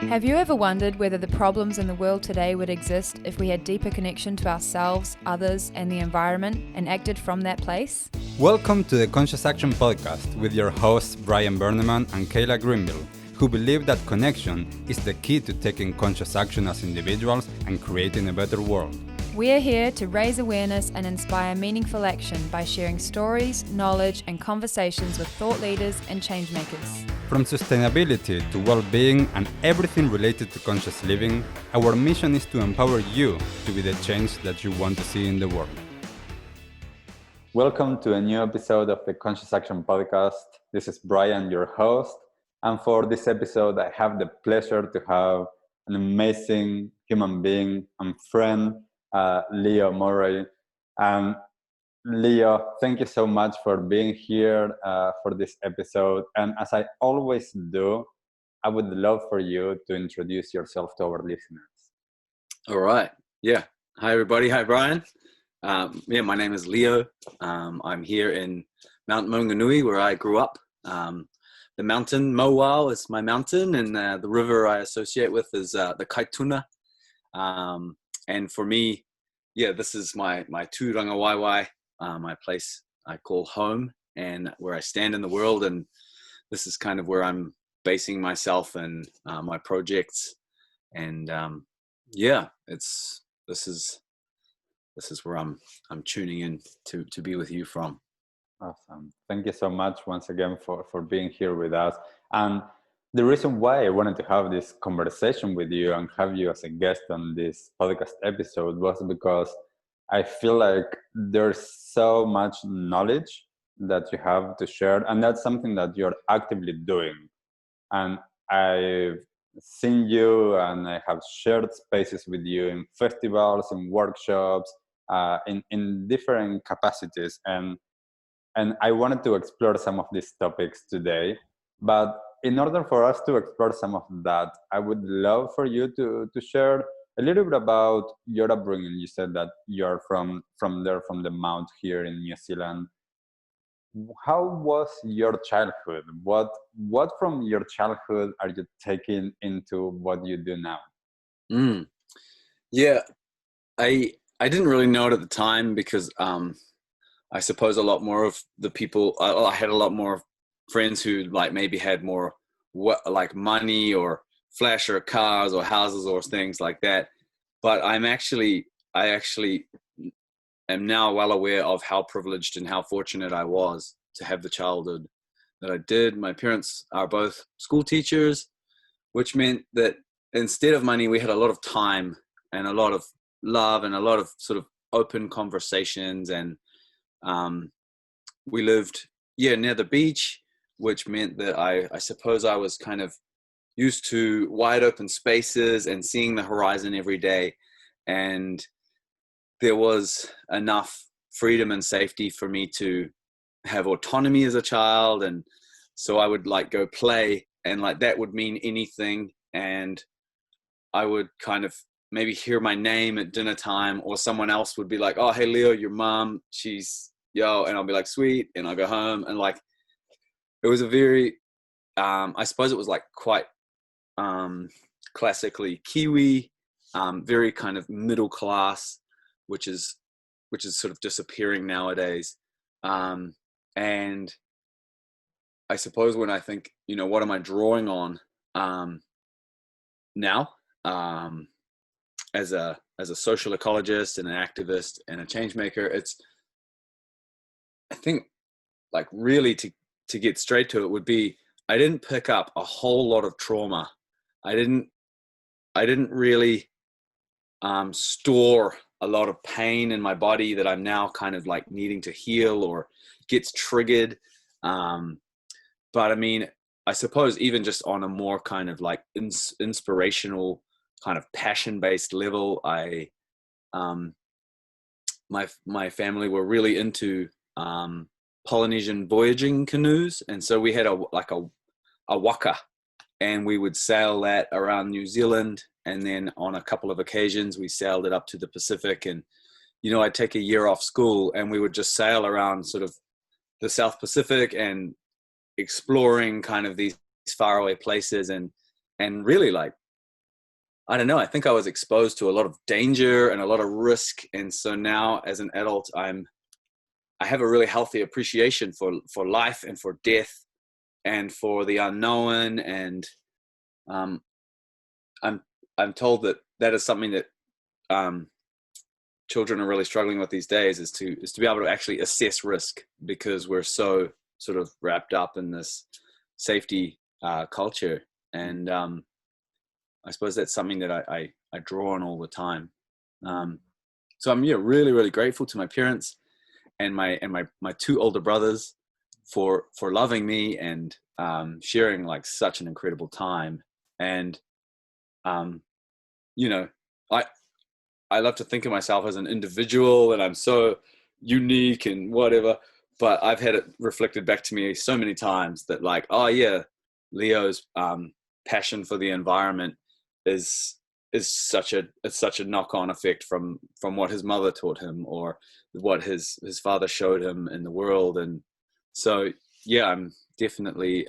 Have you ever wondered whether the problems in the world today would exist if we had deeper connection to ourselves, others, and the environment, and acted from that place? Welcome to the Conscious Action Podcast with your hosts Brian Berneman and Kayla Greenville, who believe that connection is the key to taking conscious action as individuals and creating a better world. We're here to raise awareness and inspire meaningful action by sharing stories, knowledge, and conversations with thought leaders and changemakers. From sustainability to well-being and everything related to conscious living, our mission is to empower you to be the change that you want to see in the world. Welcome to a new episode of the Conscious Action Podcast. This is Brian, your host. And for this episode, I have the pleasure to have an amazing human being and friend, Leo Maori. Leo, thank you so much for being here for this episode. And as I always do, I would love for you to introduce yourself to our listeners. All right. Yeah. Hi, everybody. Hi, Brian. My name is Leo. I'm here in Mount Maunganui, where I grew up. The mountain, Mowau, is my mountain, and the river I associate with is the Kaituna. And for me, this is my tūranga waiwai. My place I call home and where I stand in the world, and this is kind of where I'm basing myself and my projects, and this is where I'm tuning in to be with you from. Awesome. Thank you so much once again for being here with us. And the reason why I wanted to have this conversation with you and have you as a guest on this podcast episode was because I feel like there's so much knowledge that you have to share, and that's something that you're actively doing. And I've seen you and I have shared spaces with you in festivals, in workshops, in different capacities. And I wanted to explore some of these topics today. But in order for us to explore some of that, I would love for you to share a little bit about your upbringing. You said that you're from the Mount here in New Zealand. How was your childhood? What from your childhood are you taking into what you do now? Yeah, I didn't really know it at the time because I suppose a lot more of the people, I had a lot more friends who like maybe had more like money or flasher cars or houses or things like that. But I actually am now well aware of how privileged and how fortunate I was to have the childhood that I did. My parents are both school teachers, which meant that instead of money, we had a lot of time and a lot of love and a lot of sort of open conversations. And we lived, near the beach, which meant that I suppose I was kind of used to wide open spaces and seeing the horizon every day. And there was enough freedom and safety for me to have autonomy as a child. And so I would like go play, and like that would mean anything. And I would kind of maybe hear my name at dinner time, or someone else would be like, "Oh, hey, Leo, your mom, she's yo." And I'll be like, "Sweet." And I'll go home. And like, it was a very, I suppose it was like quite classically Kiwi, very kind of middle class, which is sort of disappearing nowadays. And I suppose when I think, what am I drawing on now as a social ecologist and an activist and a changemaker, I think like really to get straight to it would be, I didn't pick up a whole lot of trauma. I didn't really store a lot of pain in my body that I'm now kind of like needing to heal or gets triggered. But I mean, I suppose even just on a more kind of like inspirational kind of passion-based level, my family were really into Polynesian voyaging canoes, and so we had a waka, and we would sail that around New Zealand, and then on a couple of occasions we sailed it up to the Pacific. And I'd take a year off school and we would just sail around sort of the South Pacific and exploring kind of these faraway places, and really like I don't know, I think I was exposed to a lot of danger and a lot of risk. And so now as an adult, I have a really healthy appreciation for life and for death and for the unknown. And I'm told that is something that children are really struggling with these days, is to be able to actually assess risk, because we're so sort of wrapped up in this safety culture. And I suppose that's something that I draw on all the time. So I'm really, really grateful to my parents and my two older brothers for loving me and sharing like such an incredible time. And I love to think of myself as an individual, and I'm so unique and whatever, but I've had it reflected back to me so many times that like, oh yeah, Leo's passion for the environment is such a knock-on effect from what his mother taught him or what his father showed him in the world. And so yeah, I'm definitely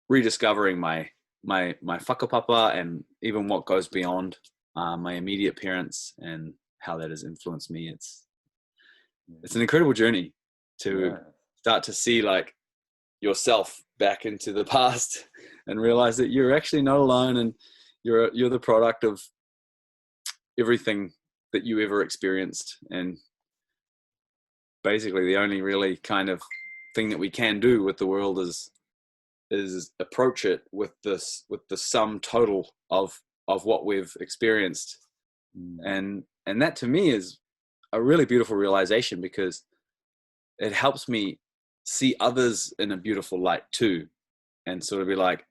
rediscovering my whakapapa and even what goes beyond my immediate parents and how that has influenced me. It's an incredible journey to start to see like yourself back into the past and realize that you're actually not alone, and you're the product of everything that you ever experienced. And basically the only really kind of thing that we can do with the world is approach it with the sum total of what we've experienced. And that to me is a really beautiful realization, because it helps me see others in a beautiful light too, and sort of be like,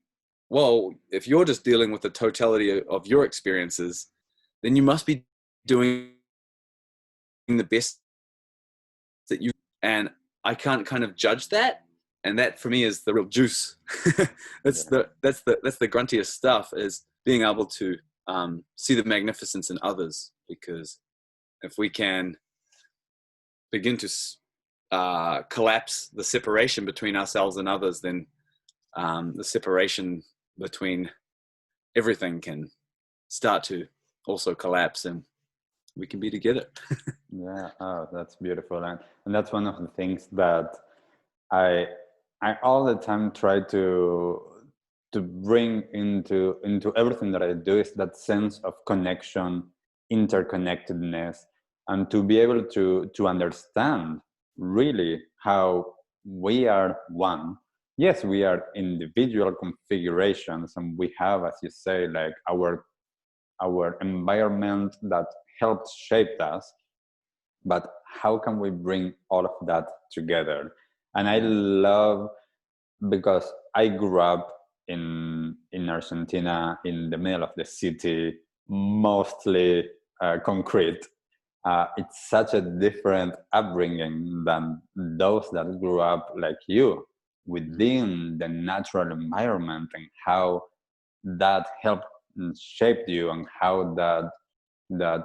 well, if you're just dealing with the totality of your experiences, then you must be doing the best that you, and I can't kind of judge that. And that for me is the real juice. That's the gruntiest stuff, is being able to see the magnificence in others. Because if we can begin to collapse the separation between ourselves and others, then the separation between everything can start to also collapse, and we can be together. Yeah, oh, that's beautiful. And that's one of the things that I all the time try to bring into everything that I do, is that sense of connection, interconnectedness, and to be able to understand really how we are one. Yes, we are individual configurations, and we have, as you say, like our environment that helps shape us. But how can we bring all of that together? And I love, because I grew up in Argentina, in the middle of the city, mostly concrete. It's such a different upbringing than those that grew up like you, within the natural environment, and how that helped shape you, and how that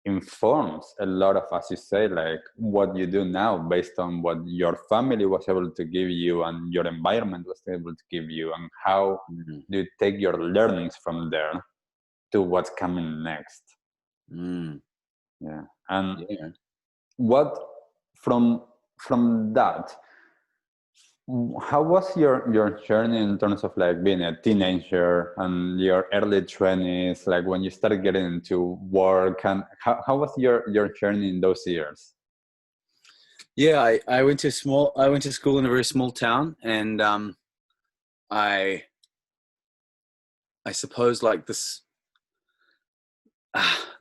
informs a lot of, as you say, like what you do now, based on what your family was able to give you and your environment was able to give you, and how do you take your learnings from there to what's coming next. And what from that, how was your journey in terms of like being a teenager and your early 20s, like when you started getting into work, and how was your journey in those years? Yeah, I went to school in a very small town, and I suppose like this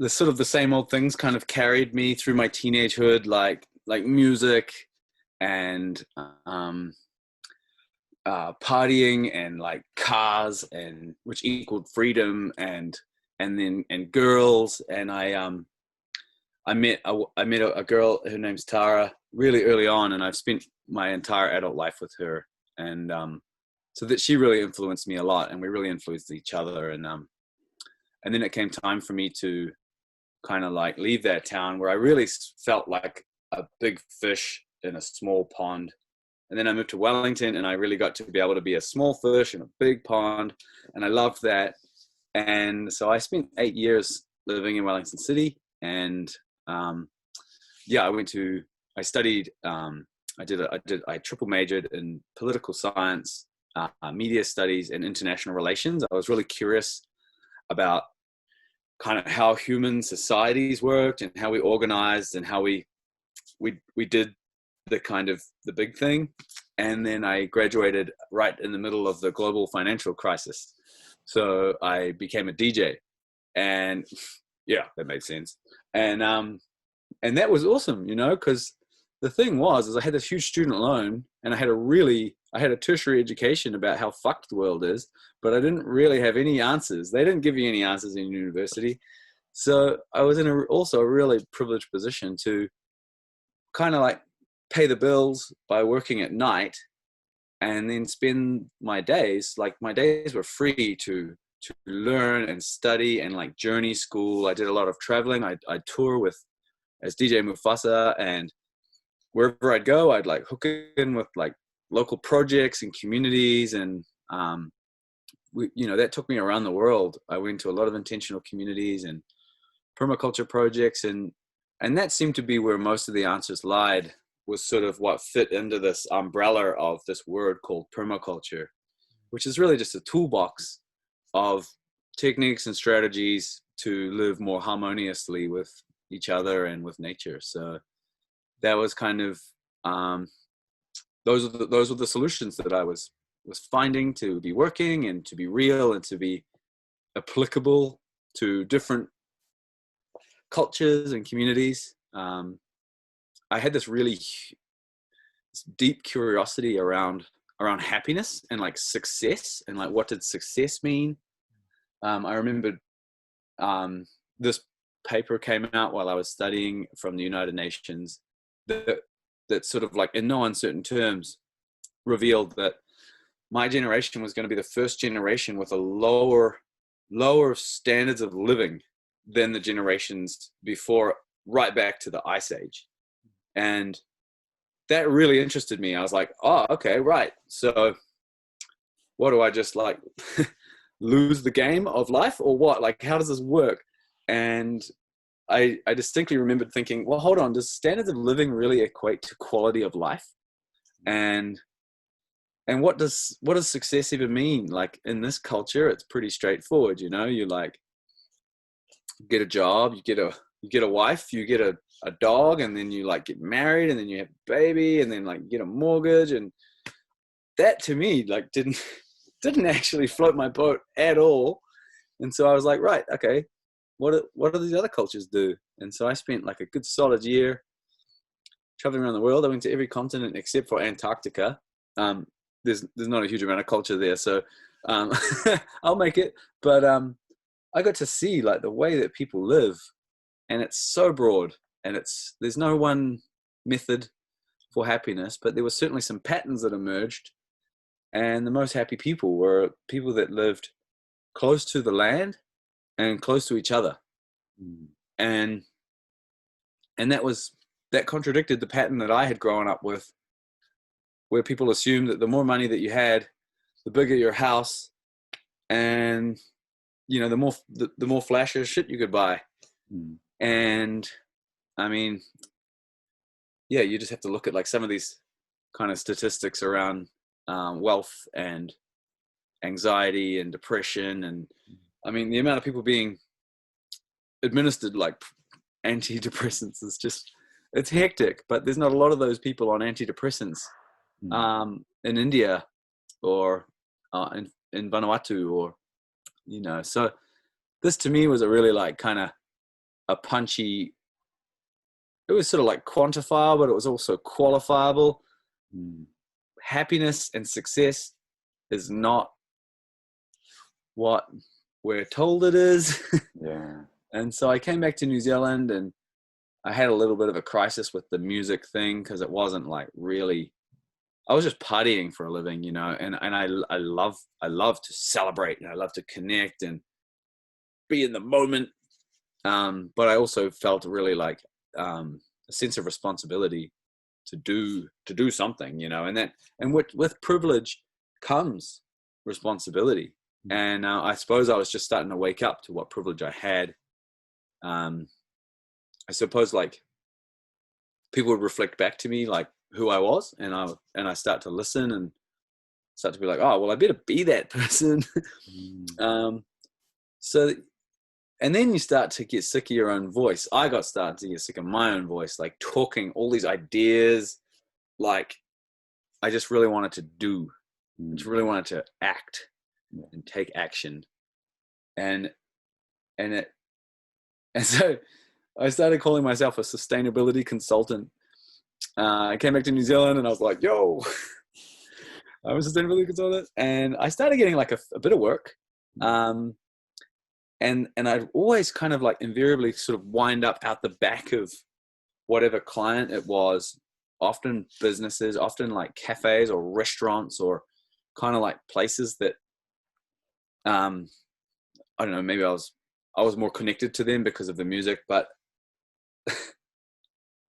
sort of the same old things kind of carried me through my teenagehood, like music and partying and like cars, and which equaled freedom, and girls. And I met a girl, her name's Tara, really early on, and I've spent my entire adult life with her. And so that she really influenced me a lot, and we really influenced each other. And then it came time for me to kind of like leave that town, where I really felt like a big fish in a small pond. And then I moved to Wellington, and I really got to be able to be a small fish in a big pond, and I loved that. And so I spent 8 years living in Wellington City, and I studied, I triple majored in political science, media studies, and international relations. I was really curious about kind of how human societies worked and how we organized and how we did the kind of the big thing. And then I graduated right in the middle of the global financial crisis. So I became a DJ, and yeah, that made sense. And that was awesome, because the thing is I had this huge student loan, and I had a tertiary education about how fucked the world is, but I didn't really have any answers. They didn't give you any answers in university. So I was in also a really privileged position to kind of like pay the bills by working at night, and then spend my days were free to learn and study and like journey school. I did a lot of traveling. I'd tour as DJ Mufasa, and wherever I'd go, I'd like hook in with like local projects and communities. And, that took me around the world. I went to a lot of intentional communities and permaculture projects. And that seemed to be where most of the answers lied, was sort of what fit into this umbrella of this word called permaculture, which is really just a toolbox of techniques and strategies to live more harmoniously with each other and with nature. So that was kind of those were the solutions that I was finding to be working and to be real and to be applicable to different cultures and communities. I had this really deep curiosity around happiness and like success, and like what did success mean. I remembered this paper came out while I was studying from the United Nations that sort of like in no uncertain terms revealed that my generation was going to be the first generation with a lower standards of living than the generations before, right back to the Ice Age. And that really interested me. I was like, oh, okay, right. So what do I just like lose the game of life or what? Like, how does this work? And I distinctly remembered thinking, well, hold on, does standards of living really equate to quality of life? And what does success even mean? Like in this culture, it's pretty straightforward. You like get a job, you get a wife, you get a dog, and then you like get married, and then you have a baby, and then like get a mortgage. And that to me like didn't actually float my boat at all. And so I was like, right, okay, what do these other cultures do? And so I spent like a good solid year traveling around the world. I went to every continent except for Antarctica. There's not a huge amount of culture there, so I'll make it. But I got to see like the way that people live, and it's so broad, and there's no one method for happiness, but there were certainly some patterns that emerged. And the most happy people were people that lived close to the land and close to each other. And that contradicted the pattern that I had grown up with, where people assumed that the more money that you had, the bigger your house, and the more flashy shit you could buy. And I mean, yeah, you just have to look at like some of these kind of statistics around wealth and anxiety and depression. And I mean, the amount of people being administered like antidepressants is just, it's hectic. But there's not a lot of those people on antidepressants in India or in Vanuatu, or so this to me was a really like kind of a punchy, it was sort of like quantifiable, but it was also qualifiable. Happiness and success is not what we're told it is. Yeah. And so I came back to New Zealand, and I had a little bit of a crisis with the music thing, because it wasn't like really, I was just partying for a living, and I love to celebrate, and I love to connect and be in the moment. But I also felt really like a sense of responsibility to do something, and with privilege comes responsibility. And I suppose I was just starting to wake up to what privilege I had. I suppose like people would reflect back to me like who I was, and I start to listen and start to be like, oh, well, I better be that person. So, and then you start to get sick of your own voice. I started to get sick of my own voice, like talking all these ideas. Like I just really wanted to do, just really wanted to act and take action. And so I started calling myself a sustainability consultant. I came back to New Zealand and I was like, yo, I'm a sustainability consultant. And I started getting like a bit of work. And I'd always kind of like invariably sort of wind up out the back of whatever client it was, often businesses, often like cafes or restaurants or kind of like places that, I don't know, maybe I was more connected to them because of the music, but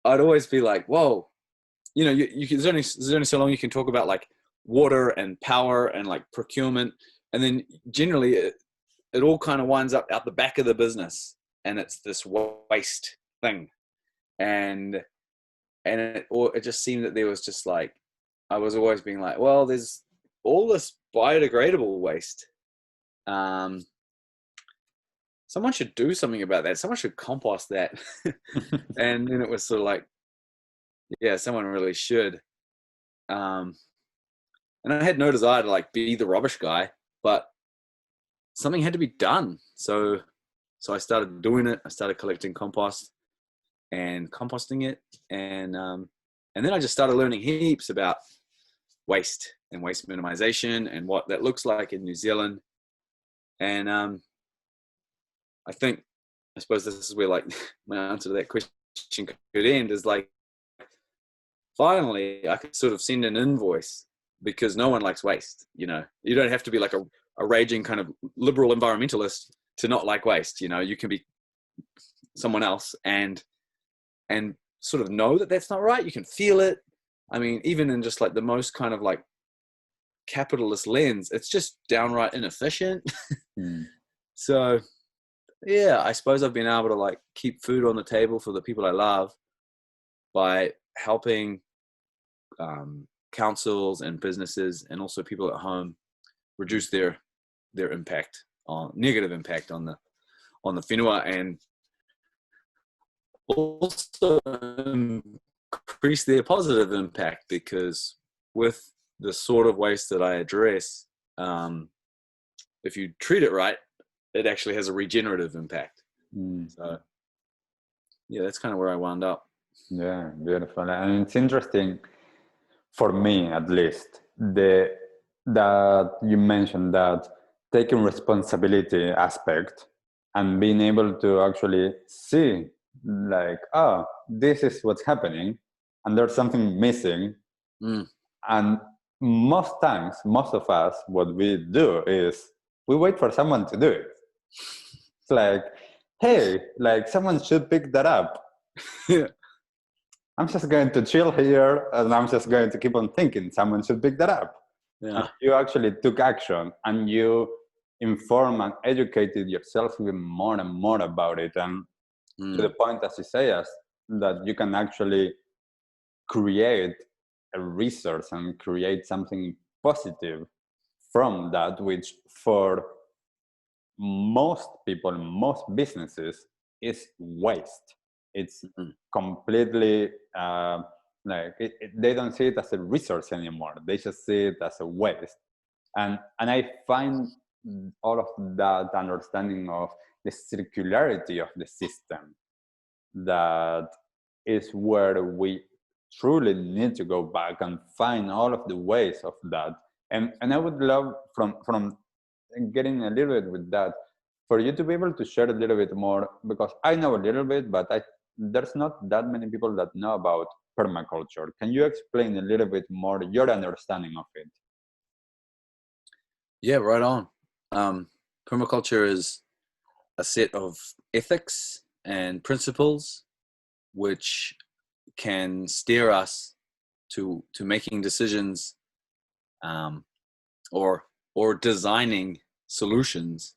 I'd always be like, whoa, you know, you can, there's only so long you can talk about like water and power and like procurement. And then generally it all kind of winds up out the back of the business, and it's this waste thing. And it just seemed that there was just like, I was always being like, well, there's all this biodegradable waste. Someone should do something about that. Someone should compost that. And then it was sort of like, yeah, someone really should. And I had no desire to like be the rubbish guy, but something had to be done. So I started doing it. I started collecting compost and composting it. And then I just started learning heaps about waste and waste minimization and what that looks like in New Zealand. And I suppose this is where like my answer to that question could end, is like, finally I could sort of send an invoice, because no one likes waste. You know, you don't have to be like a raging kind of liberal environmentalist to not like waste. You know, you can be someone else and sort of know that that's not right. You can feel it. I mean, even in just like the most kind of like capitalist lens, it's just downright inefficient. So yeah, I suppose I've been able to like keep food on the table for the people I love by helping councils and businesses and also people at home reduce their impact, on negative impact on the whenua, and also increase their positive impact, because with the sort of waste that I address, if you treat it right, it actually has a regenerative impact. So yeah, that's kind of where I wound up. Yeah, beautiful. And it's interesting, for me at least, that you mentioned that taking responsibility aspect and being able to actually see like, oh, this is what's happening and there's something missing. And most times, most of us, what we do is we wait for someone to do it. It's like, hey, like someone should pick that up. I'm just going to chill here and I'm just going to keep on thinking someone should pick that up. Yeah. And you actually took action and you informed and educated yourself even more and more about it. And to the point, as you say, that you can actually create a resource and create something positive from that, which for most people, most businesses, is waste. It's completely they don't see it as a resource anymore. They just see it as a waste. And I find all of that understanding of the circularity of the system, that is where we truly need to go back and find all of the ways of that. And I would love from getting a little bit with that, for you to be able to share a little bit more, because I know a little bit, but there's not that many people that know about permaculture. Can you explain a little bit more your understanding of it? Yeah, right on. Permaculture is a set of ethics and principles which can steer us to making decisions, or designing solutions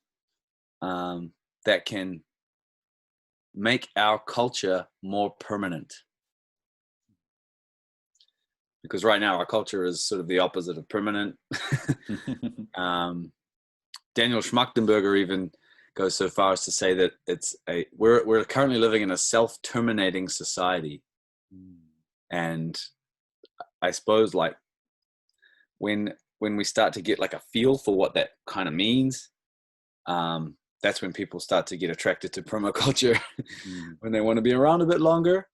that can make our culture more permanent. Because right now our culture is sort of the opposite of permanent. Daniel Schmachtenberger even goes so far as to say that we're currently living in a self-terminating society. And I suppose like when we start to get like a feel for what that kind of means, that's when people start to get attracted to permaculture, when they want to be around a bit longer.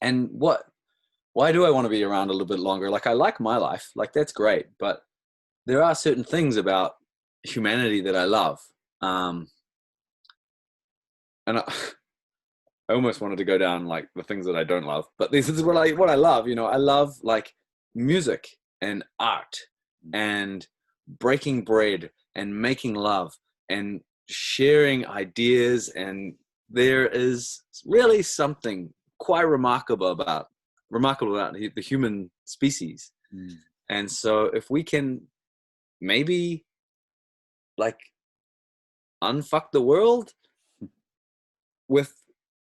And why do I want to be around a little bit longer? Like, I like my life, like that's great, but there are certain things about humanity that I love. And I almost wanted to go down like the things that I don't love, but this is what I love. You know, I love like music and art and breaking bread and making love and sharing ideas. And there is really something quite remarkable about the human species. And so if we can maybe like unfuck the world with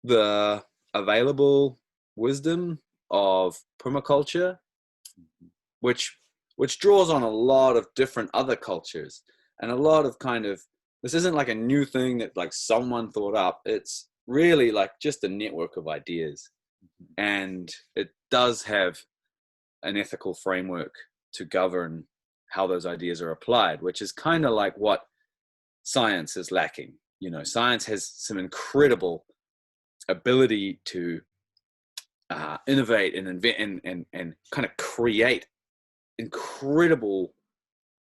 the available wisdom of permaculture, which draws on a lot of different other cultures and a lot of kind of, this isn't like a new thing that like someone thought up. It's really like just a network of ideas, and it does have an ethical framework to govern how those ideas are applied, which is kind of like what science is lacking. You know, science has some incredible ability to innovate and invent and kind of create incredible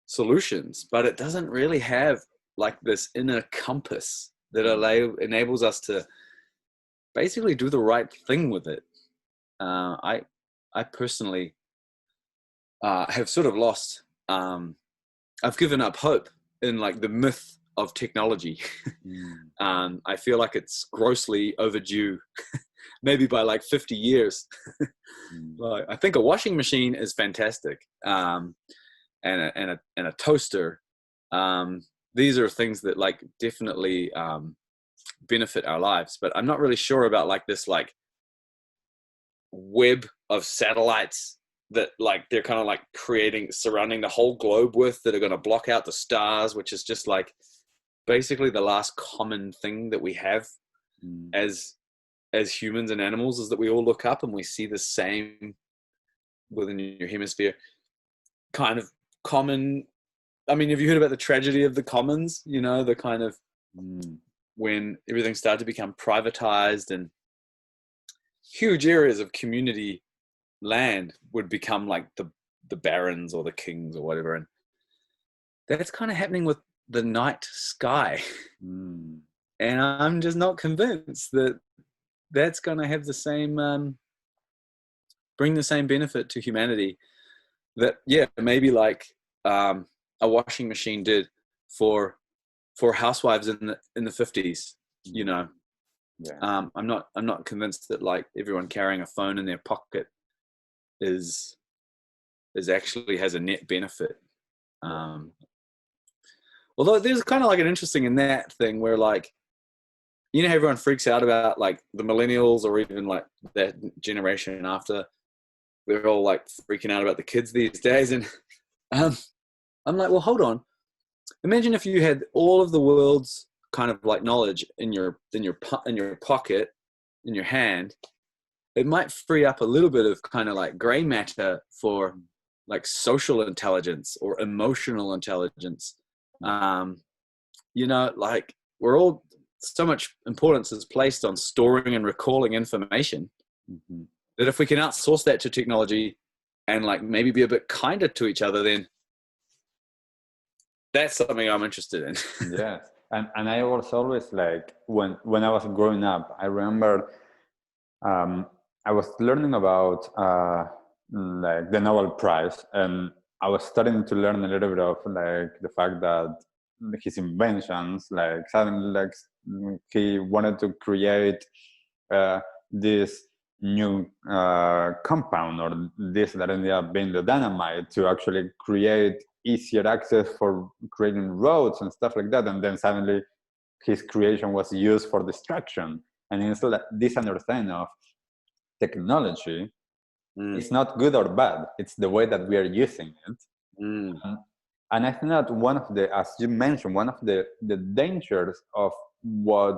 solutions, but it doesn't really have like this inner compass that enables us to basically do the right thing with it. I personally have sort of lost, I've given up hope in like the myth of technology. I feel like it's grossly overdue, maybe by like 50 years. Like, I think a washing machine is fantastic, and a toaster. These are things that like definitely benefit our lives, but I'm not really sure about like this like web of satellites that like they're kind of like surrounding the whole globe with, that are going to block out the stars, which is just like basically the last common thing that we have as humans and animals, is that we all look up and we see the same within your hemisphere kind of common. I mean, have you heard about the tragedy of the commons? You know, the kind of when everything started to become privatized and huge areas of community land would become like the barons or the kings or whatever. And that's kind of happening with the night sky. And I'm just not convinced that that's going to have the same, bring the same benefit to humanity that, yeah, maybe like a washing machine did for housewives in the 50s, you know. I'm not convinced that like everyone carrying a phone in their pocket is actually has a net benefit. Although there's kind of like an interesting in that thing where like, you know, everyone freaks out about like the millennials or even like that generation after, they're all like freaking out about the kids these days. And I'm like, well, hold on. Imagine if you had all of the world's kind of like knowledge in your pocket, in your hand. It might free up a little bit of kind of like gray matter for like social intelligence or emotional intelligence. You know, like we're all, so much importance is placed on storing and recalling information that if we can outsource that to technology and like maybe be a bit kinder to each other, then that's something I'm interested in. Yes. And I was always like, when I was growing up, I remember I was learning about like the Nobel Prize, and I was starting to learn a little bit of like the fact that his inventions, like suddenly like he wanted to create this new compound, or this that ended up being the dynamite, to actually create easier access for creating roads and stuff like that, and then suddenly his creation was used for destruction. And it's like this understanding of technology, it's not good or bad, it's the way that we are using it. And I think that one of the, as you mentioned, one of the dangers of what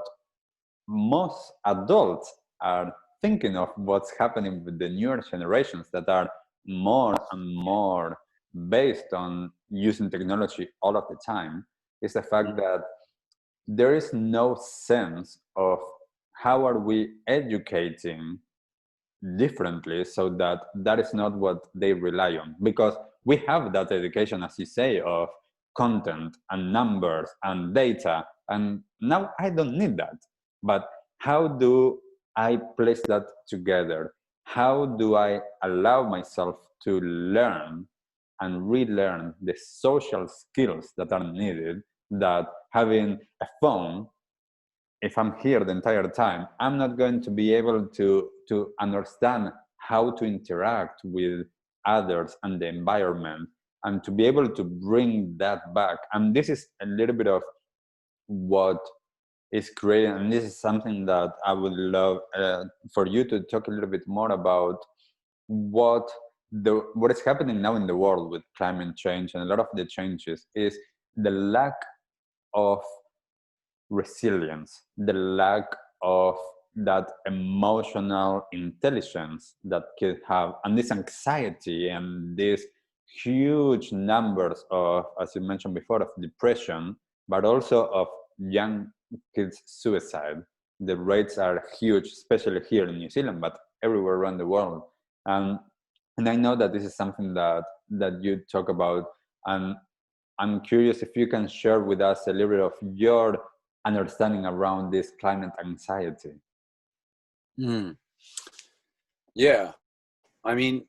most adults are thinking of, what's happening with the newer generations that are more and more based on using technology all of the time, is the fact that there is no sense of how are we educating differently so that that is not what they rely on. Because we have that education, as you say, of content and numbers and data, and now I don't need that. But how do I place that together? How do I allow myself to learn and relearn the social skills that are needed, that having a phone, if I'm here the entire time, I'm not going to be able to understand how to interact with others and the environment, and to be able to bring that back. And this is a little bit of what is creating, and this is something that I would love for you to talk a little bit more about, what is happening now in the world with climate change, and a lot of the changes is the lack of resilience, the lack of that emotional intelligence that kids have, and this anxiety and these huge numbers of, as you mentioned before, of depression, but also of young kids' suicide. The rates are huge, especially here in New Zealand, but everywhere around the world. And I know that this is something that you talk about, and I'm curious if you can share with us a little bit of your understanding around this climate anxiety. Yeah, I mean,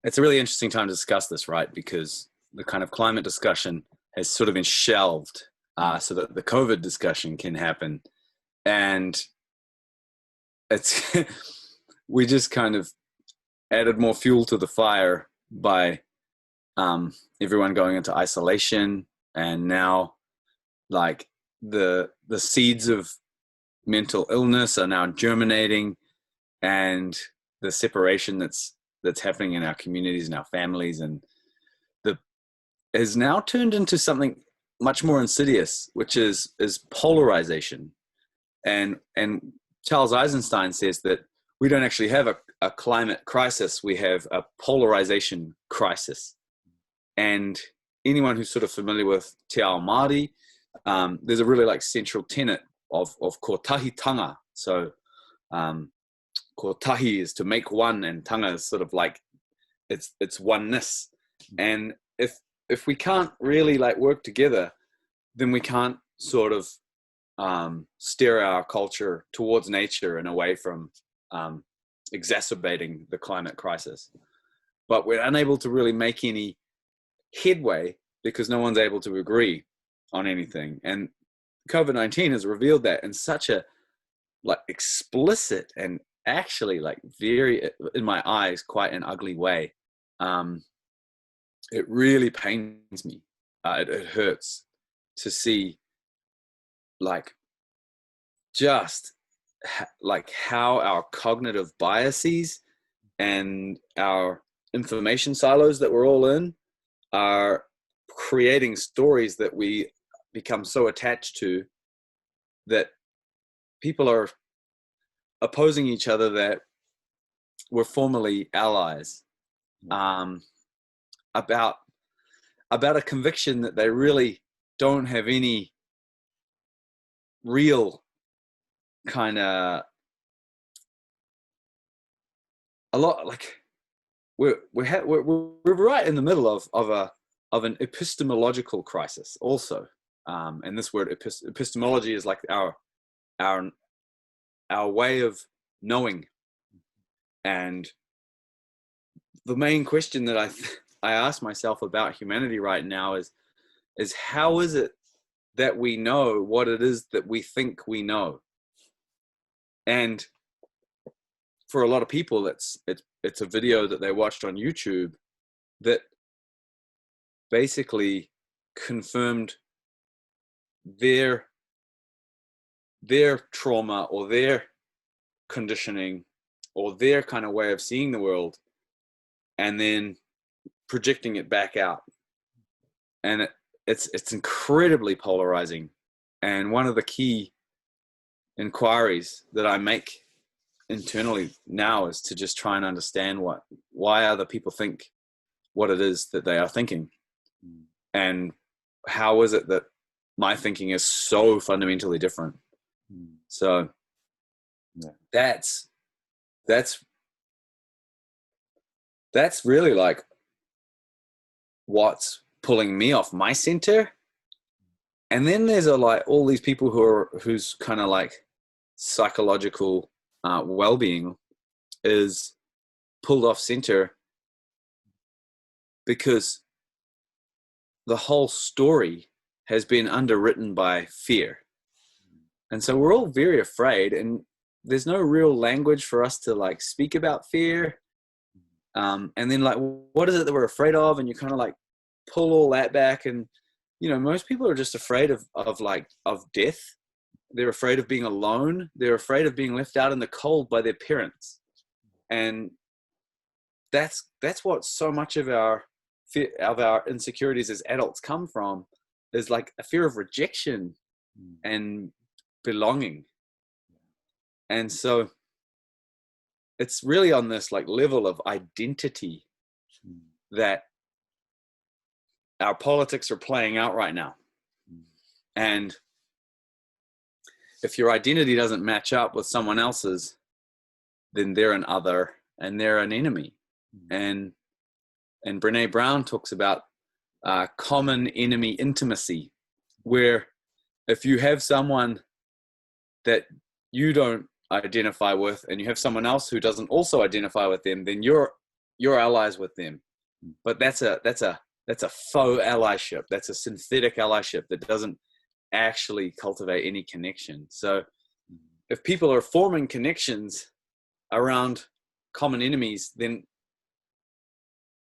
it's a really interesting time to discuss this, right? Because the kind of climate discussion has sort of been shelved so that the COVID discussion can happen. And it's we just kind of added more fuel to the fire by everyone going into isolation, and now like the seeds of mental illness are now germinating, and the separation that's happening in our communities and our families, and has now turned into something much more insidious, which is polarization. And Charles Eisenstein says that we don't actually have a climate crisis, we have a polarization crisis. And anyone who's sort of familiar with Te Ao Māori, there's a really like central tenet of kotahitanga. So kotahi is to make one, and tanga is sort of like it's oneness. And if we can't really like work together, then we can't sort of steer our culture towards nature and away from exacerbating the climate crisis. But we're unable to really make any headway because no one's able to agree on anything. And COVID-19 has revealed that in such a like explicit and actually like very, in my eyes, quite an ugly way. It really pains me. It hurts to see like just like how our cognitive biases and our information silos that we're all in are creating stories that we become so attached to that people are opposing each other that were formerly allies, about a conviction that they really don't have any real kind of a lot like we're right in the middle of an epistemological crisis also, and this word epistemology is like our way of knowing. And the main question that I ask myself about humanity right now is how is it that we know what it is that we think we know? And for a lot of people, it's a video that they watched on YouTube that basically confirmed their trauma or their conditioning or their kind of way of seeing the world, and then projecting it back out. And it's incredibly polarizing. And one of the key inquiries that I make internally now is to just try and understand why other people think what it is that they are thinking, and how is it that my thinking is so fundamentally different. So that's really like what's pulling me off my center. And then there's all these people whose kind of like psychological well-being is pulled off center because the whole story has been underwritten by fear. And so we're all very afraid, and there's no real language for us to like speak about fear. And then like, what is it that we're afraid of? And you kind of like pull all that back. And, you know, most people are just afraid of death. They're afraid of being alone. They're afraid of being left out in the cold by their parents. And that's what so much of our insecurities as adults come from, is like a fear of rejection and belonging. And so it's really on this like level of identity that our politics are playing out right now. And if your identity doesn't match up with someone else's, then they're an other and they're an enemy. And Brené Brown talks about common enemy intimacy, where if you have someone that you don't identify with and you have someone else who doesn't also identify with them, then you're allies with them. But that's a faux allyship. That's a synthetic allyship that doesn't actually cultivate any connection. So if people are forming connections around common enemies, then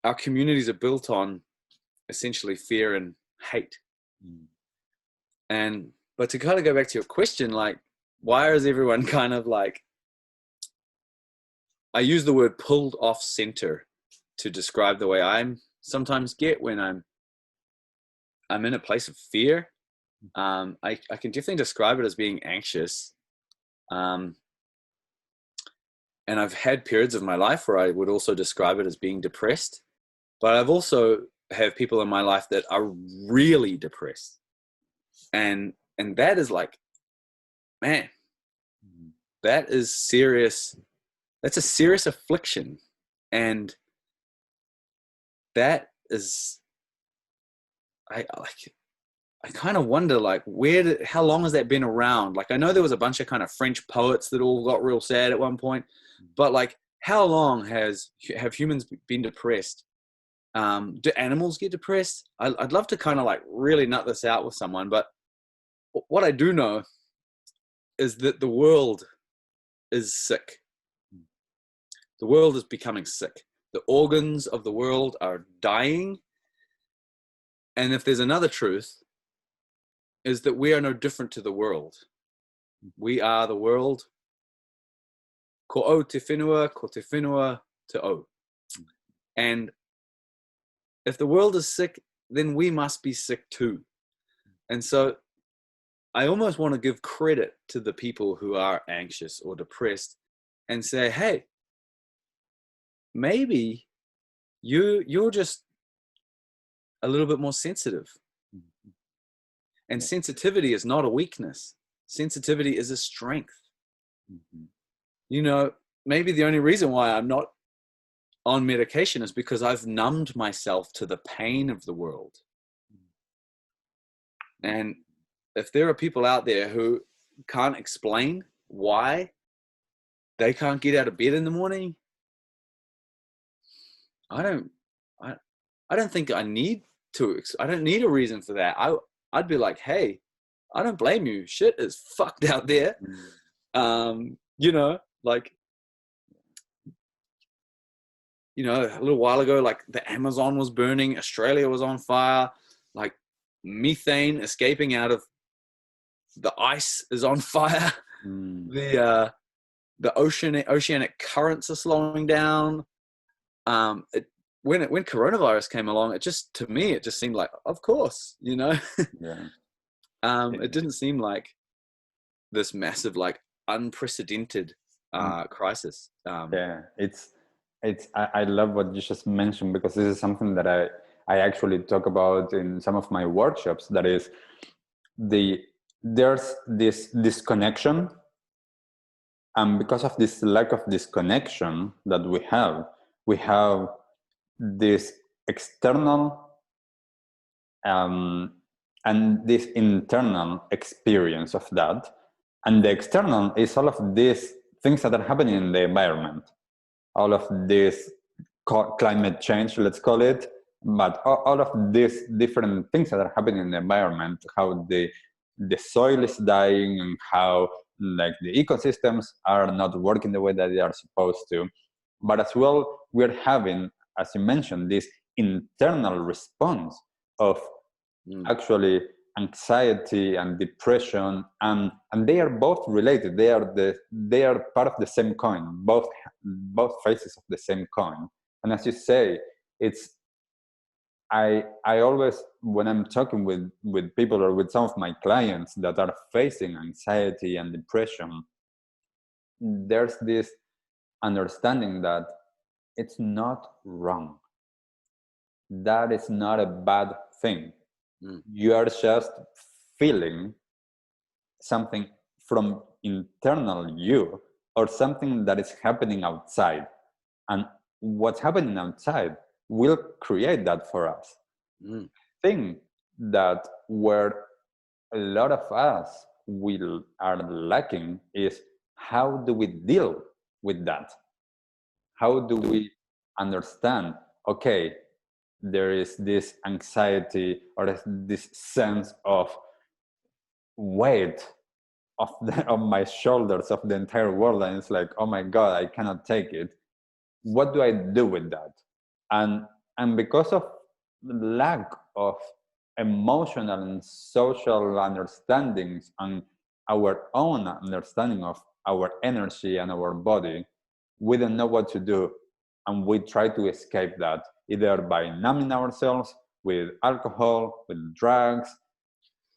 our communities are built on essentially fear and hate. But to kind of go back to your question, like, why is everyone kind of like, I use the word pulled off center to describe the way I'm sometimes get when I'm in a place of fear. I can definitely describe it as being anxious. And I've had periods of my life where I would also describe it as being depressed. But I've also have people in my life that are really depressed. And that is like, man, that is serious. That's a serious affliction. And that is, I kind of wonder, like, how long has that been around? Like, I know there was a bunch of kind of French poets that all got real sad at one point, but like, how long have humans been depressed? Do animals get depressed? I'd love to kind of like really nut this out with someone, but what I do know is that the world is sick. The world is becoming sick. The organs of the world are dying. And if there's another truth, is that we are no different to the world. We are the world. Ko o te whenua, ko te whenua te o. And if the world is sick, then we must be sick too. And so I almost want to give credit to the people who are anxious or depressed and say, hey, maybe you're just a little bit more sensitive. And sensitivity is not a weakness. Sensitivity is a strength. You know, maybe the only reason why I'm not on medication is because I've numbed myself to the pain of the world. And if there are people out there who can't explain why they can't get out of bed in the morning, I don't think I need to. I don't need a reason for that. I'd be like, hey, I don't blame you. Shit is fucked out there. You know, like, you know, a little while ago, like the Amazon was burning, Australia was on fire, like methane escaping out of the ice is on fire. The oceanic currents are slowing down. When coronavirus came along, it just seemed like, of course, you know. Yeah. It didn't seem like this massive, like unprecedented crisis. Yeah, I love what you just mentioned, because this is something that I actually talk about in some of my workshops. That is, there's this disconnection, and because of this lack of disconnection that we have this external and this internal experience of that. And the external is all of these things that are happening in the environment, all of this climate change, let's call it, but all of these different things that are happening in the environment, how the soil is dying, and how like the ecosystems are not working the way that they are supposed to. But as well, we're having, as you mentioned, this internal response of actually anxiety and depression, and they are both related. They are part of the same coin, both faces of the same coin. And as you say, it's I always, when I'm talking with people or with some of my clients that are facing anxiety and depression, there's this understanding that it's not wrong. That is not a bad thing. You are just feeling something from internal you, or something that is happening outside, and what's happening outside will create that for us. Thing that where a lot of us are lacking is, how do we deal with that? How do we understand, okay, there is this anxiety or this sense of weight on my shoulders of the entire world, and it's like, oh my God, I cannot take it. What do I do with that? And because of lack of emotional and social understandings, and our own understanding of our energy and our body, we don't know what to do, and we try to escape that, either by numbing ourselves with alcohol, with drugs,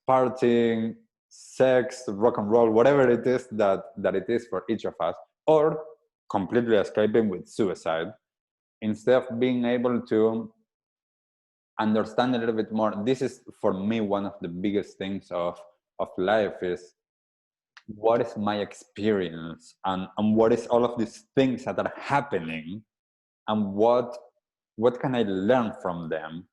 partying, sex, rock and roll, whatever it is that it is for each of us, or completely escaping with suicide, instead of being able to understand a little bit more. This is, for me, one of the biggest things of life is, what is my experience, and what is all of these things that are happening, and what can I learn from them?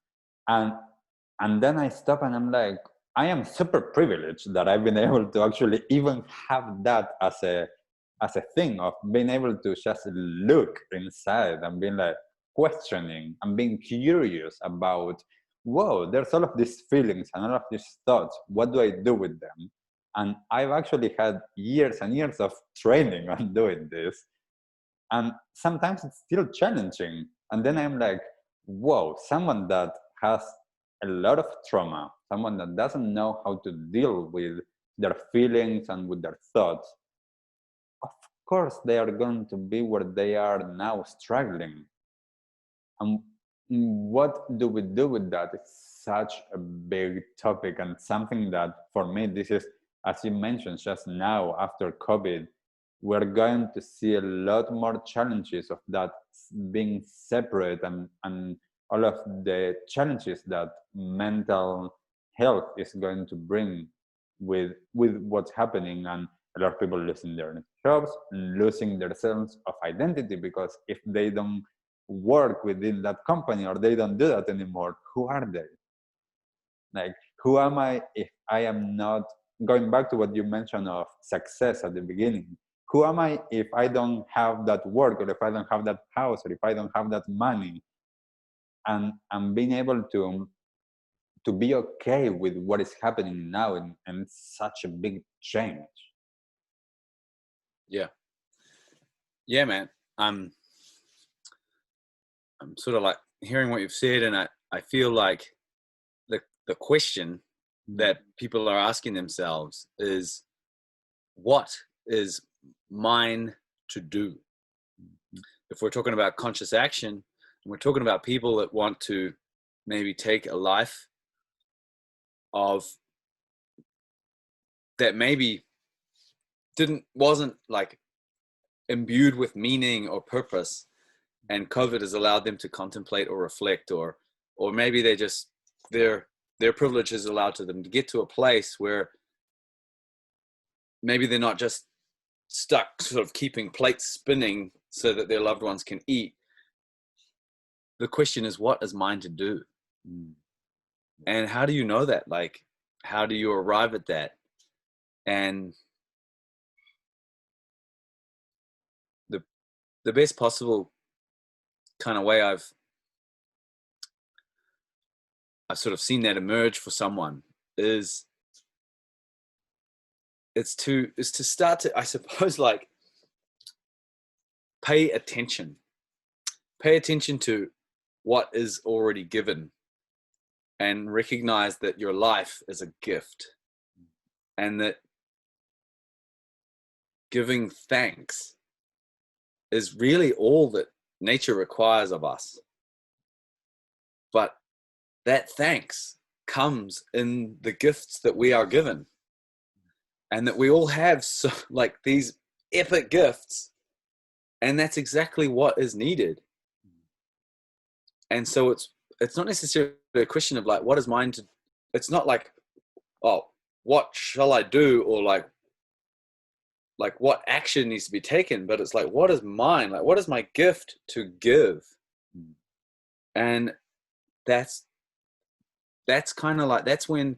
And then I stop and I'm like, I am super privileged that I've been able to actually even have that as a thing of being able to just look inside and being like questioning and being curious about, whoa, there's all of these feelings and all of these thoughts. What do I do with them? And I've actually had years and years of training on doing this. And sometimes it's still challenging. And then I'm like, whoa, someone that has a lot of trauma, someone that doesn't know how to deal with their feelings and with their thoughts, of course they are going to be where they are now, struggling. And what do we do with that? It's such a big topic, and something that, for me, this is, as you mentioned just now, after COVID, we're going to see a lot more challenges of that being separate, and all of the challenges that mental health is going to bring with what's happening, and a lot of people losing their jobs, losing their sense of identity, because if they don't work within that company, or they don't do that anymore, who are they? Like, who am I if I am not, going back to what you mentioned of success at the beginning, who am I if I don't have that work, or if I don't have that house, or if I don't have that money? And being able to be okay with what is happening now, and such a big change. Yeah, man. I'm sort of like hearing what you've said, and I feel like the question that people are asking themselves is, what is mine to do? If we're talking about conscious action, and we're talking about people that want to maybe take a life of that maybe wasn't like imbued with meaning or purpose, and COVID has allowed them to contemplate or reflect, or maybe they just their privilege has allowed to them to get to a place where maybe they're not just stuck sort of keeping plates spinning so that their loved ones can eat. The question is, what is mine to do? And how do you know that? Like, how do you arrive at that? And the best possible kind of way I've sort of seen that emerge for someone is to start to, I suppose, like pay attention to what is already given, and recognize that your life is a gift, and that giving thanks is really all that nature requires of us. But that thanks comes in the gifts that we are given, and that we all have, so like these epic gifts, and that's exactly what is needed. And so it's not necessarily a question of like, what is mine to, it's not like, oh, what shall I do, or like what action needs to be taken, but it's like, what is mine? Like, what is my gift to give? And that's kind of like, that's when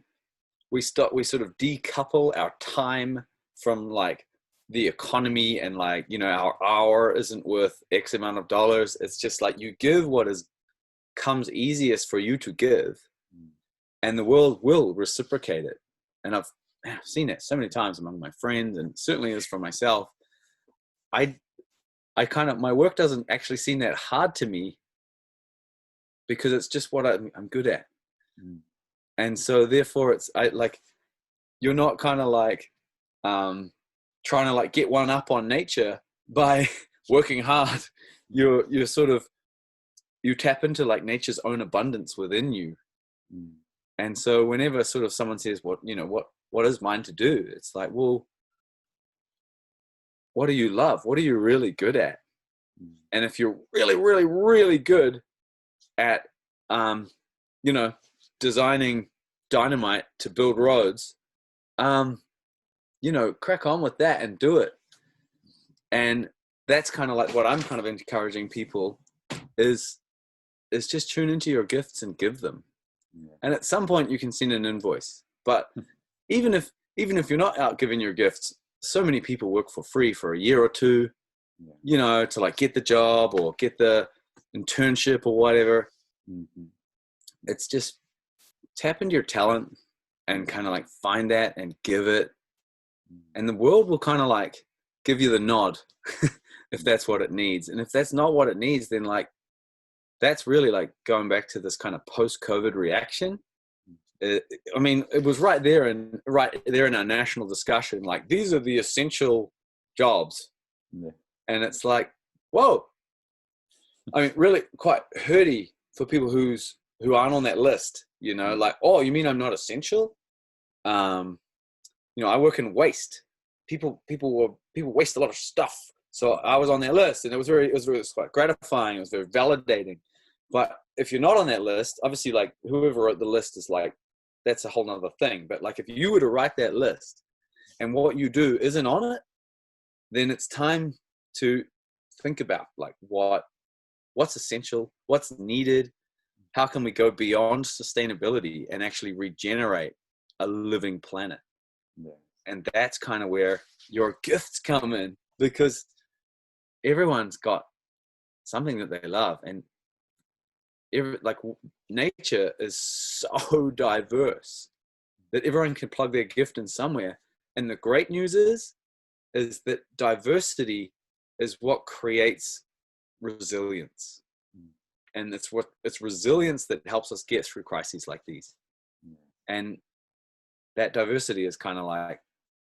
we sort of decouple our time from like the economy, and like, you know, our hour isn't worth X amount of dollars. It's just like, you give what comes easiest for you to give, and the world will reciprocate it. And I've seen it so many times among my friends, and certainly is for myself. I kind of, my work doesn't actually seem that hard to me, because it's just what I'm good at. And so therefore you're not kind of like trying to like get one up on nature by working hard. You're sort of, you tap into like nature's own abundance within you. And so whenever sort of someone says, what is mine to do? It's like, well, what do you love? What are you really good at? And if you're really, really, really good at, designing dynamite to build roads, crack on with that and do it. And that's kind of like what I'm kind of encouraging people is just tune into your gifts and give them. And at some point you can send an invoice, but even if you're not out giving your gifts, so many people work for free for a year or two, to like get the job or get the internship or whatever. It's just tap into your talent and kind of like find that and give it. And the world will kind of like give you the nod if that's what it needs. And if that's not what it needs, then like, that's really like going back to this kind of post-COVID reaction. It was right there in our national discussion, like, these are the essential jobs. And it's like, whoa. I mean, really quite hurty for people who aren't on that list, like, oh, you mean I'm not essential? I work in waste. People waste a lot of stuff. So I was on that list, and it was quite gratifying. It was very validating. But if you're not on that list, obviously, like, whoever wrote the list is like, that's a whole nother thing. But like, if you were to write that list and what you do isn't on it, then it's time to think about like what's essential, what's needed, how can we go beyond sustainability and actually regenerate a living planet. And that's kind of where your gifts come in, because everyone's got something that they love, and nature is so diverse that everyone can plug their gift in somewhere. And the great news is that diversity is what creates resilience. And it's resilience that helps us get through crises like these. And that diversity is kind of like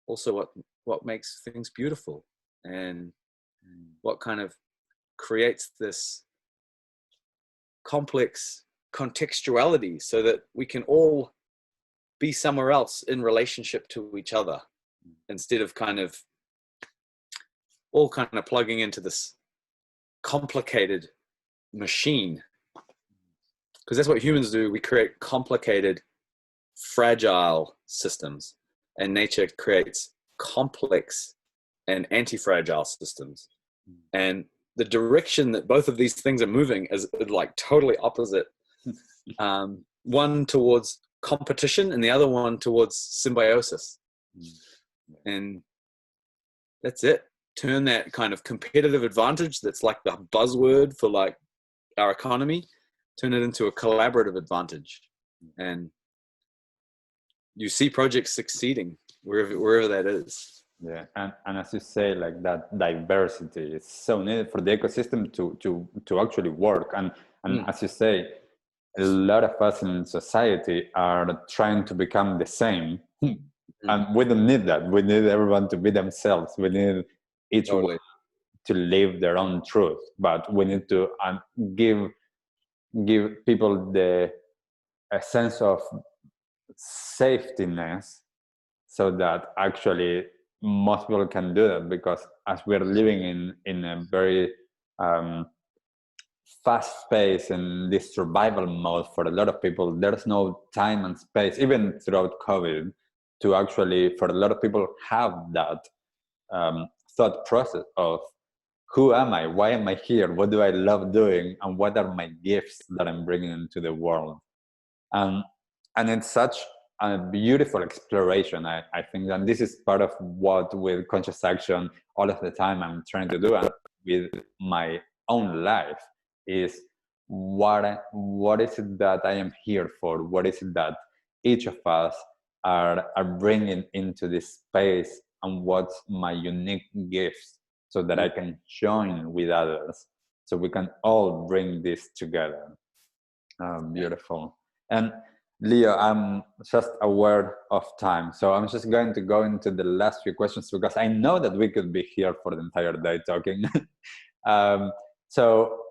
also what makes things beautiful, and what kind of creates this complex contextuality so that we can all be somewhere else in relationship to each other, instead of kind of all kind of plugging into this complicated machine. Because that's what humans do. We create complicated, fragile systems, and nature creates complex and anti-fragile systems. And the direction that both of these things are moving is like totally opposite. One towards competition and the other one towards symbiosis. And that's it. Turn that kind of competitive advantage that's like the buzzword for like our economy, turn it into a collaborative advantage. And you see projects succeeding wherever that is. Yeah, and as you say, like that diversity is so needed for the ecosystem to actually work. And as you say, a lot of us in society are trying to become the same, and we don't need that. We need everyone to be themselves. We need each one to live their own truth, but we need to give people a sense of safetyness, so that actually most people can do that, because as we're living in a very fast pace and this survival mode for a lot of people, there's no time and space, even throughout COVID, to actually, for a lot of people, have that thought process of who am I, why am I here, what do I love doing, and what are my gifts that I'm bringing into the world. And it's such a beautiful exploration, I think. And this is part of what with conscious action all of the time I'm trying to do, and with my own life, is what is it that I am here for? What is it that each of us are bringing into this space, and what's my unique gifts, so that I can join with others, so we can all bring this together. Beautiful. And Leo, I'm just aware of time, so I'm just going to go into the last few questions, because I know that we could be here for the entire day talking. So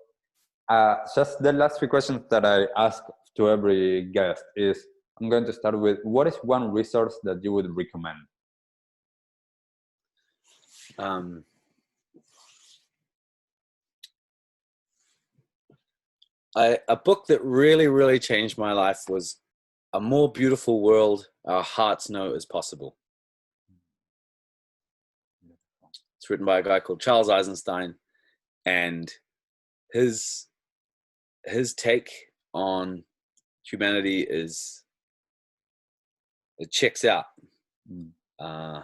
just the last few questions that I ask to every guest is, I'm going to start with, what is one resource that you would recommend? A book that really, really changed my life was A More Beautiful World Our Hearts Know Is Possible. It's written by a guy called Charles Eisenstein, and his take on humanity it checks out. And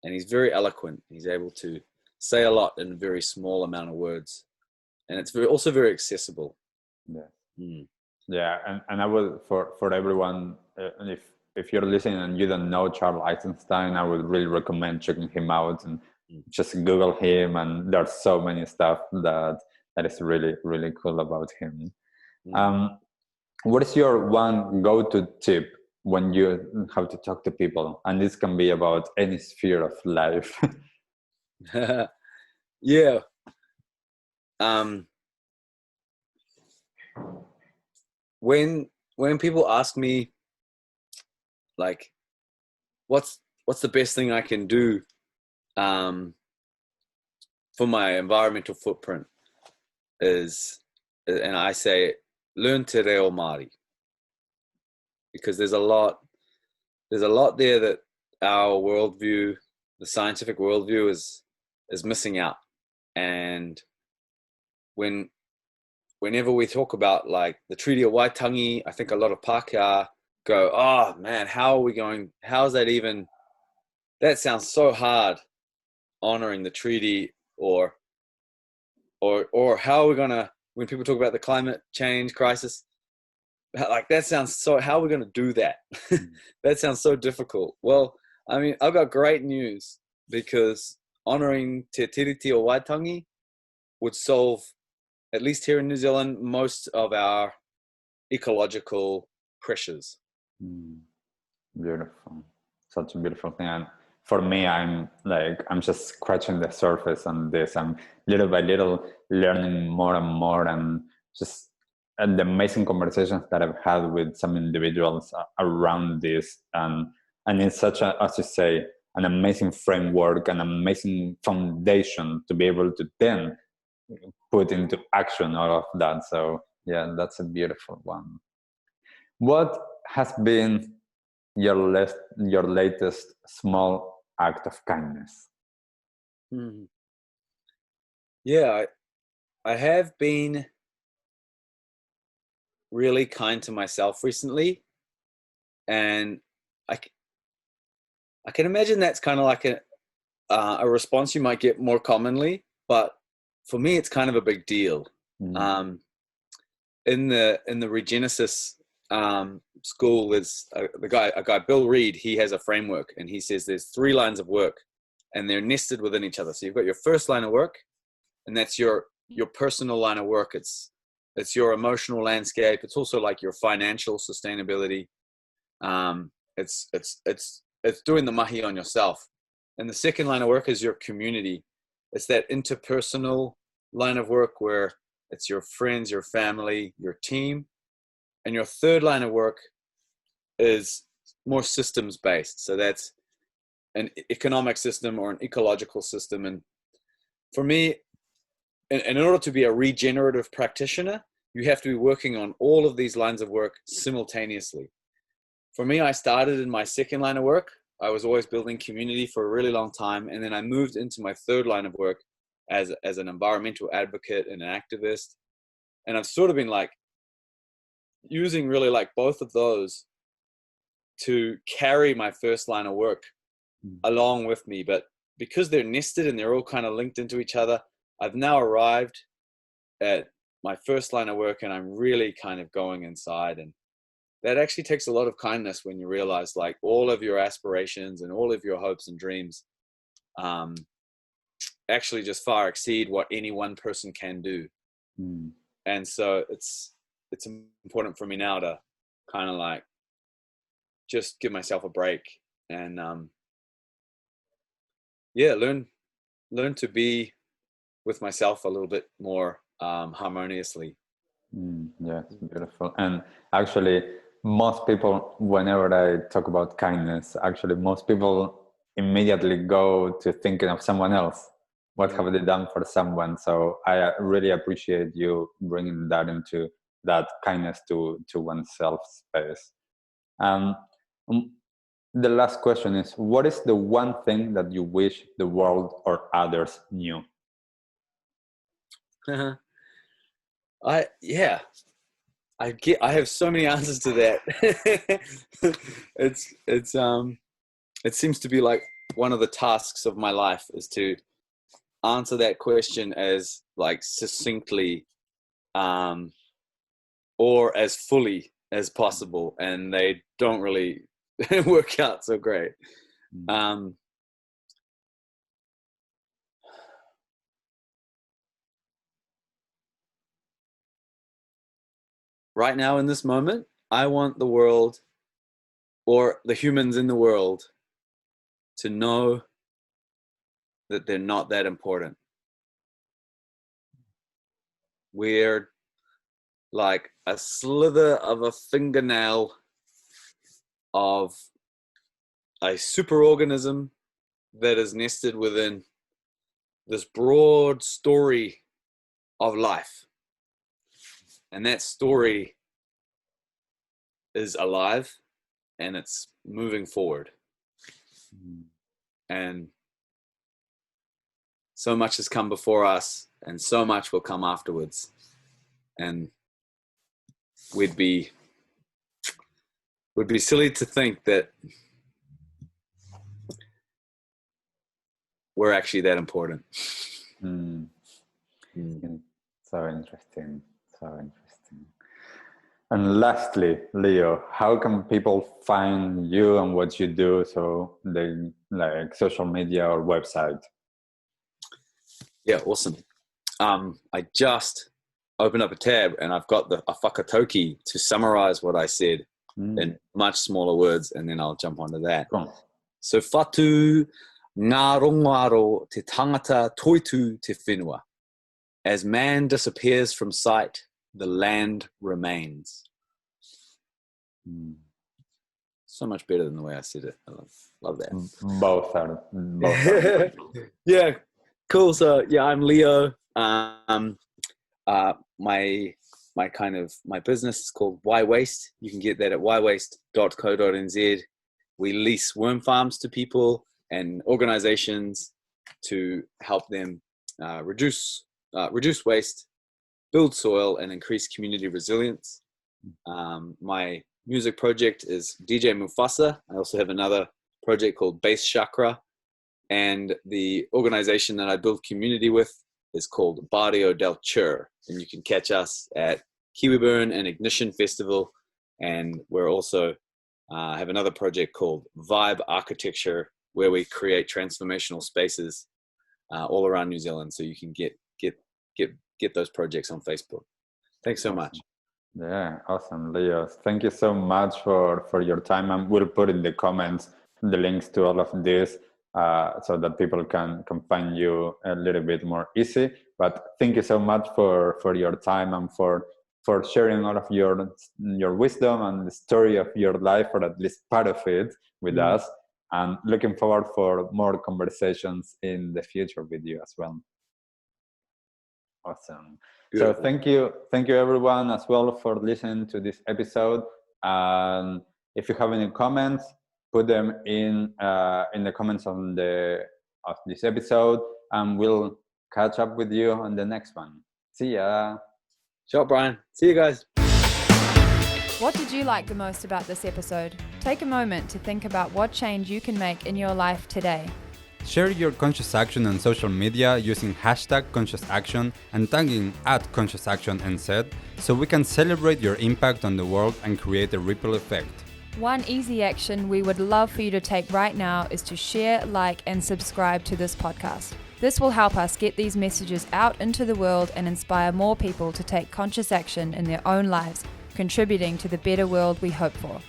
he's very eloquent. He's able to say a lot in a very small amount of words, and it's also very accessible. Yeah, and I would, for everyone, if you're listening and you don't know Charles Eisenstein, I would really recommend checking him out, and just Google him, and there's so many stuff that is really, really cool about him. What is your one go-to tip when you have to talk to people? And this can be about any sphere of life. Yeah. When people ask me, like, what's the best thing I can do for my environmental footprint, and I say, learn te reo Māori, because there's a lot there that our worldview, the scientific worldview, is missing out. And whenever we talk about like the Treaty of Waitangi, I think a lot of Pākehā go, oh man, how's that even, that sounds so hard, honoring the treaty, or how are we gonna, when people talk about the climate change crisis, like that sounds so, how are we gonna do that? That sounds so difficult. Well, I mean, I've got great news, because honoring Te Tiriti o Waitangi would solve at least here in New Zealand, most of our ecological pressures. Beautiful. Such a beautiful thing. And for me, I'm just scratching the surface on this. I'm little by little learning more and more, and just the amazing conversations that I've had with some individuals around this. And it's such a, as you say, an amazing framework, an amazing foundation to be able to then put into action all of that. So yeah, that's a beautiful one. What has been your latest small act of kindness? Yeah, I have been really kind to myself recently, and I can imagine that's kind of like a response you might get more commonly, but for me it's kind of a big deal. In the Regenesis school, there's a guy Bill Reed. He has a framework, and he says there's 3 lines of work, and they're nested within each other. So you've got your first line of work, and that's your personal line of work. It's your emotional landscape. It's also like your financial sustainability. It's doing the mahi on yourself. And the second line of work is your community. It's that interpersonal line of work where it's your friends, your family, your team. And your third line of work is more systems based. So that's an economic system or an ecological system. And for me, in order to be a regenerative practitioner, you have to be working on all of these lines of work simultaneously. For me, I started in my second line of work. I was always building community for a really long time. And then I moved into my third line of work as an environmental advocate and an activist. And I've sort of been like using really like both of those to carry my first line of work along with me. But because they're nested and they're all kind of linked into each other, I've now arrived at my first line of work, and I'm really kind of going inside. And that actually takes a lot of kindness when you realize like all of your aspirations and all of your hopes and dreams actually just far exceed what any one person can do. And so it's important for me now to kind of like just give myself a break and learn to be with myself a little bit more harmoniously. Yeah, it's beautiful. And actually, most people, whenever I talk about kindness, actually most people immediately go to thinking of someone else. What have they done for someone? So I really appreciate you bringing that into that kindness to oneself space. The last question is, what is the one thing that you wish the world or others knew? I have so many answers to that. It seems to be like one of the tasks of my life is to answer that question as like succinctly or as fully as possible, and they don't really work out so great. Right now in this moment, I want the world, or the humans in the world, to know that they're not that important. We're like a slither of a fingernail of a superorganism that is nested within this broad story of life. And that story is alive and it's moving forward. And so much has come before us and so much will come afterwards. And we'd be silly to think that we're actually that important. So interesting. So interesting. And lastly, Leo, how can people find you and what you do? So they like social media or website? Yeah, awesome. I just open up a tab and I've got a whakatoki to summarize what I said in much smaller words, and then I'll jump onto that. Cool. So whatu ngā rongaro te tangata toitu te whenua. As man disappears from sight, the land remains. So much better than the way I said it. I love that. Both are. Yeah, cool. So yeah, I'm Leo. My business is called Why Waste. You can get that at whywaste.co.nz. We lease worm farms to people and organizations to help them reduce waste, build soil, and increase community resilience. My music project is DJ Mufasa. I also have another project called Bass Chakra, and the organization that I build community with is called Barrio del Chur, and you can catch us at Kiwiburn and Ignition Festival. And we're also have another project called Vibe Architecture, where we create transformational spaces all around New Zealand. So you can get those projects on Facebook. Thanks so much. Yeah, awesome, Leo. Thank you so much for your time. And we'll put in the comments the links to all of this so that people can find you a little bit more easy. But thank you so much for your time and for sharing all of your wisdom and the story of your life, or at least part of it, with us. And looking forward for more conversations in the future with you as well. Awesome. Beautiful. So thank you everyone as well for listening to this episode. And if you have any comments, put them in the comments of this episode, and we'll catch up with you on the next one. See ya. Ciao, Brian. See you guys. What did you like the most about this episode? Take a moment to think about what change you can make in your life today. Share your conscious action on social media using #ConsciousAction and tagging @ConsciousActionNZ so we can celebrate your impact on the world and create a ripple effect. One easy action we would love for you to take right now is to share, like, and subscribe to this podcast. This will help us get these messages out into the world and inspire more people to take conscious action in their own lives, contributing to the better world we hope for.